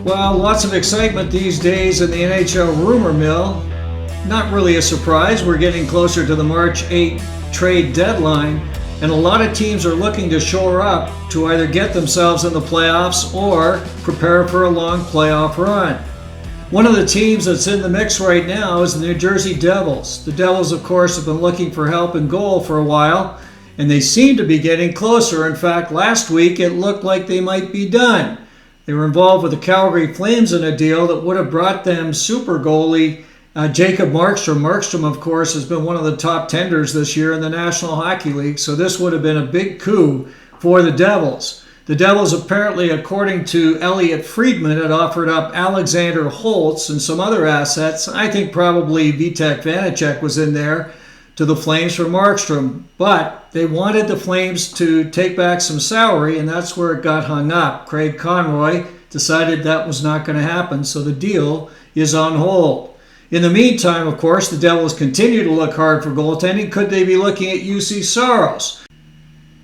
Well, lots of excitement these days in the NHL rumor mill. Not really a surprise. We're getting closer to the March 8 trade deadline, and a lot of teams are looking to shore up to either get themselves in the playoffs or prepare for a long playoff run. One of the teams that's in the mix right now is the New Jersey Devils. The Devils, of course, have been looking for help in goal for a while, and they seem to be getting closer. In fact, last week it looked like they might be done. They were involved with the Calgary Flames in a deal that would have brought them super goalie Jacob Markstrom. Markstrom, of course, has been one of the top tenders this year in the National Hockey League, so this would have been a big coup for the Devils. The Devils apparently, according to Elliot Friedman, had offered up Alexander Holtz and some other assets. I think probably Vitek Vanacek was in there to the Flames for Markstrom, but they wanted the Flames to take back some salary, and that's where it got hung up. Craig Conroy decided that was not going to happen, so the deal is on hold. In the meantime, of course, the Devils continue to look hard for goaltending. Could they be looking at Jussi Saros?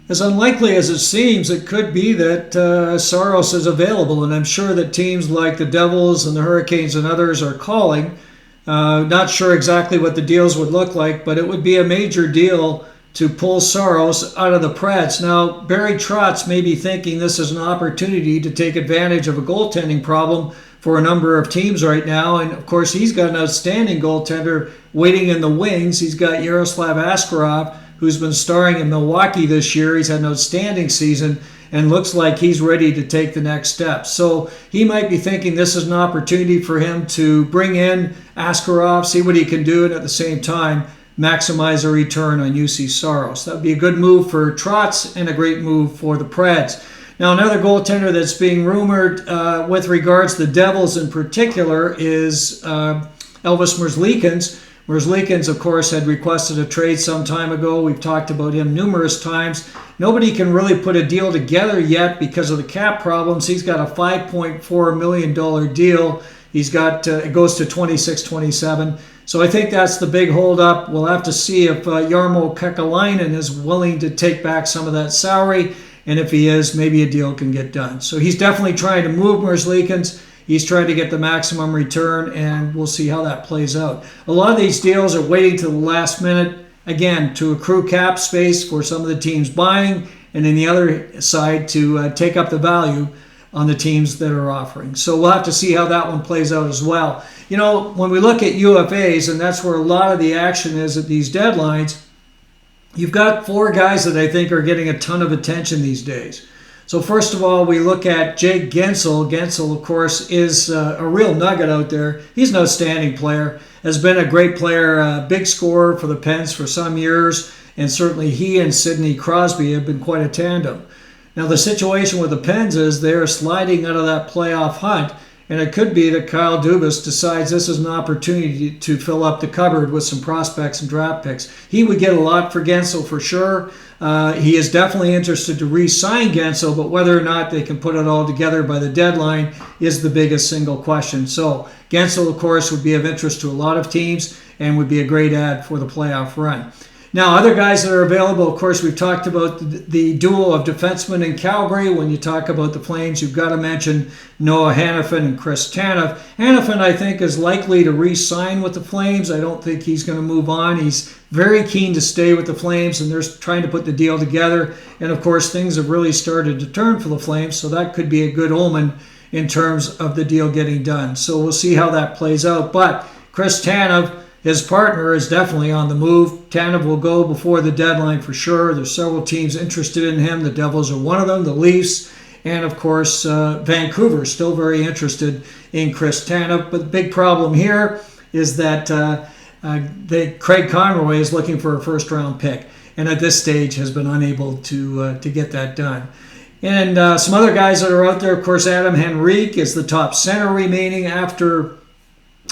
As unlikely as it seems, it could be that Saros is available, and I'm sure that teams like the Devils and the Hurricanes and others are calling. Not sure exactly what the deals would look like, but it would be a major deal to pull Saros out of the Preds. Now, Barry Trotz may be thinking this is an opportunity to take advantage of a goaltending problem for a number of teams right now. And, of course, he's got an outstanding goaltender waiting in the wings. He's got Yaroslav Askarov, who's been starring in Milwaukee this year. He's had an outstanding season and looks like he's ready to take the next step. So he might be thinking this is an opportunity for him to bring in Askarov, see what he can do, and at the same time maximize a return on Jussi Saros. That would be a good move for Trotz and a great move for the Preds. Now, another goaltender that's being rumored with regards to the Devils in particular is Elvis Merzlikins. Merzlikins, of course, had requested a trade some time ago. We've talked about him numerous times. Nobody can really put a deal together yet because of the cap problems. He's got a $5.4 million deal. He's got it goes to 26-27. So I think that's the big holdup. We'll have to see if Jarmo Kekalainen is willing to take back some of that salary. And if he is, maybe a deal can get done. So he's definitely trying to move Merzlikins. He's trying to get the maximum return, and we'll see how that plays out. A lot of these deals are waiting to the last minute, again, to accrue cap space for some of the teams buying, and then the other side to take up the value on the teams that are offering. So we'll have to see how that one plays out as well. You know, when we look at UFAs, and that's where a lot of the action is at these deadlines, you've got four guys that I think are getting a ton of attention these days. So first of all, we look at Jake Guentzel. Guentzel, of course, is a real nugget out there. He's an outstanding player, has been a great player, big scorer for the Pens for some years, and certainly he and Sidney Crosby have been quite a tandem. Now, the situation with the Pens is they're sliding out of that playoff hunt, and it could be that Kyle Dubas decides this is an opportunity to fill up the cupboard with some prospects and draft picks. He would get a lot for Guentzel for sure. He is definitely interested to re-sign Guentzel, but whether or not they can put it all together by the deadline is the biggest single question. So Guentzel, of course, would be of interest to a lot of teams and would be a great add for the playoff run. Now, other guys that are available, of course, we've talked about the duo of defensemen in Calgary. When you talk about the Flames, you've got to mention Noah Hanifin and Chris Tanev. Hanifin, I think, is likely to re-sign with the Flames. I don't think he's going to move on. He's very keen to stay with the Flames, and they're trying to put the deal together. And, of course, things have really started to turn for the Flames, so that could be a good omen in terms of the deal getting done. So we'll see how that plays out. But Chris Tanev, his partner, is definitely on the move. Tanev will go before the deadline for sure. There's several teams interested in him. The Devils are one of them, the Leafs, and of course Vancouver still very interested in Chris Tanev. But the big problem here is that Craig Conroy is looking for a first-round pick, and at this stage has been unable to get that done. And some other guys that are out there, of course, Adam Henrique is the top center remaining after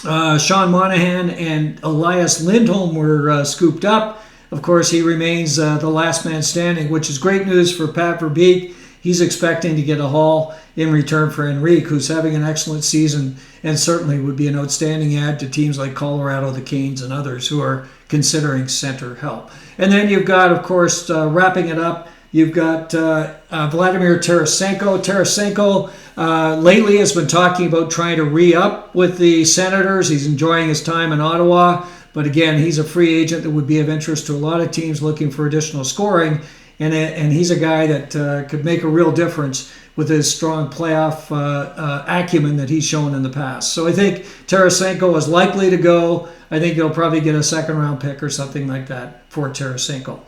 Sean Monahan and Elias Lindholm were scooped up. Of course, he remains the last man standing, which is great news for Pat Verbeek. He's expecting to get a haul in return for Henrique, who's having an excellent season and certainly would be an outstanding add to teams like Colorado, the Canes, and others who are considering center help. And then you've got, of course, wrapping it up, You've got Vladimir Tarasenko. Tarasenko lately has been talking about trying to re-up with the Senators. He's enjoying his time in Ottawa. But again, he's a free agent that would be of interest to a lot of teams looking for additional scoring. And he's a guy that could make a real difference with his strong playoff acumen that he's shown in the past. So I think Tarasenko is likely to go. I think they'll probably get a second-round pick or something like that for Tarasenko.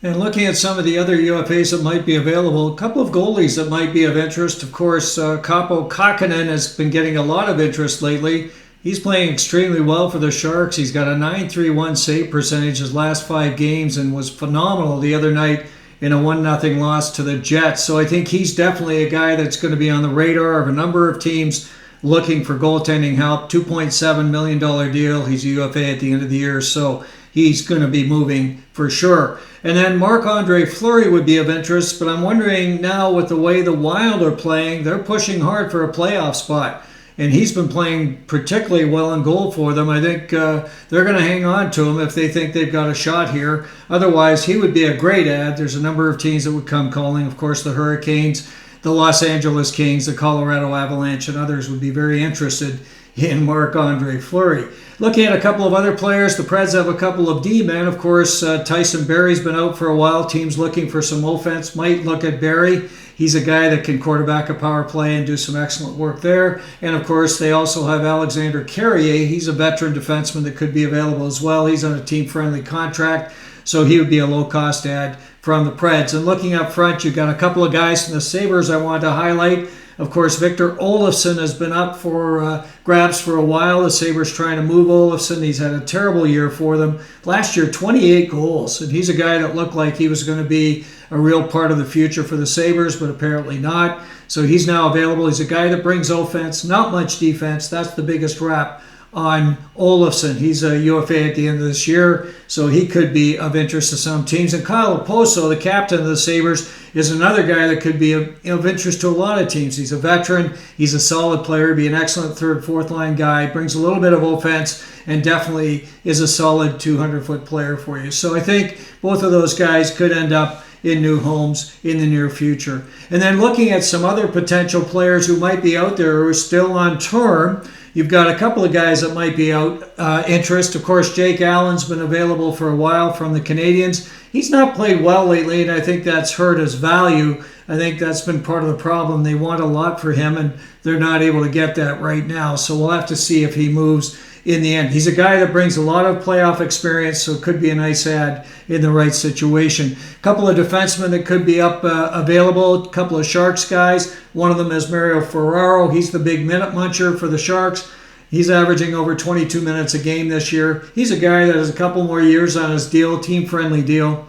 And looking at some of the other UFAs that might be available, a couple of goalies that might be of interest. Of course, Kaapo Kähkönen has been getting a lot of interest lately. He's playing extremely well for the Sharks. He's got a .931 save percentage his last 5 games and was phenomenal the other night in a 1-0 loss to the Jets. So I think he's definitely a guy that's going to be on the radar of a number of teams looking for goaltending help. $2.7 million deal. He's a UFA at the end of the year, so he's going to be moving for sure. And then Marc-Andre Fleury would be of interest, but I'm wondering now with the way the Wild are playing, they're pushing hard for a playoff spot. And he's been playing particularly well in goal for them. I think they're going to hang on to him if they think they've got a shot here. Otherwise, he would be a great add. There's a number of teams that would come calling. Of course, the Hurricanes, the Los Angeles Kings, the Colorado Avalanche, and others would be very interested in Marc-Andre Fleury. Looking at a couple of other players, the Preds have a couple of D-men. Of course, Tyson Barrie's been out for a while. Teams looking for some offense might look at Barrie. He's a guy that can quarterback a power play and do some excellent work there. And, of course, they also have Alexander Carrier. He's a veteran defenseman that could be available as well. He's on a team-friendly contract, so he would be a low-cost add from the Preds. And looking up front, you've got a couple of guys from the Sabres I wanted to highlight. Of course, Victor Olofsson has been up for grabs for a while. The Sabres trying to move Olofsson. He's had a terrible year for them. Last year, 28 goals. And he's a guy that looked like he was going to be a real part of the future for the Sabres, but apparently not. So he's now available. He's a guy that brings offense, not much defense. That's the biggest rap on Olofsson. He's a UFA at the end of this year, so he could be of interest to some teams. And Kyle Oposo, the captain of the Sabres, is another guy that could be of interest to a lot of teams. He's a veteran. He's a solid player. Be an excellent third, fourth line guy. Brings a little bit of offense and definitely is a solid 200-foot player for you. So I think both of those guys could end up in new homes in the near future. And then looking at some other potential players who might be out there who are still on term, you've got a couple of guys that might be out interest. Of course, Jake Allen's been available for a while from the Canadiens. He's not played well lately, and I think that's hurt his value. I think that's been part of the problem. They want a lot for him, and they're not able to get that right now. So we'll have to see if he moves in the end. He's a guy that brings a lot of playoff experience, so it could be a nice add in the right situation. A couple of defensemen that could be up available, a couple of Sharks guys. One of them is Mario Ferraro. He's the big minute muncher for the Sharks. He's averaging over 22 minutes a game this year. He's a guy that has a couple more years on his deal, team-friendly deal.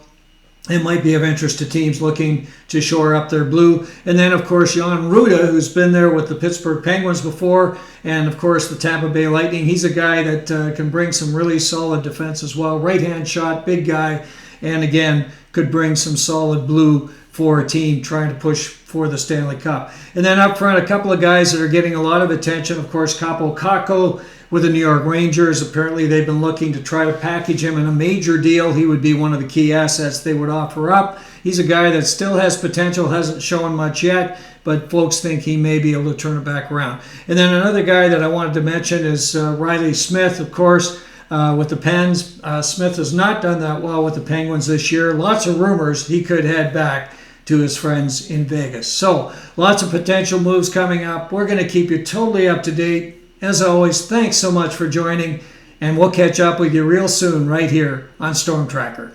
It might be of interest to teams looking to shore up their blue. And then, of course, Jan Ruda, who's been there with the Pittsburgh Penguins before, and, of course, the Tampa Bay Lightning. He's a guy that can bring some really solid defense as well. Right-hand shot, big guy, and, again, could bring some solid blue for a team trying to push for the Stanley Cup. And then up front, a couple of guys that are getting a lot of attention. Of course, Kaapo Kähkö with the New York Rangers. Apparently, they've been looking to try to package him in a major deal. He would be one of the key assets they would offer up. He's a guy that still has potential, hasn't shown much yet, but folks think he may be able to turn it back around. And then another guy that I wanted to mention is Riley Smith, of course, with the Pens. Smith has not done that well with the Penguins this year. Lots of rumors he could head back to his friends in Vegas. So lots of potential moves coming up. We're going to keep you totally up to date. As always, thanks so much for joining, and we'll catch up with you real soon right here on stormTRacker.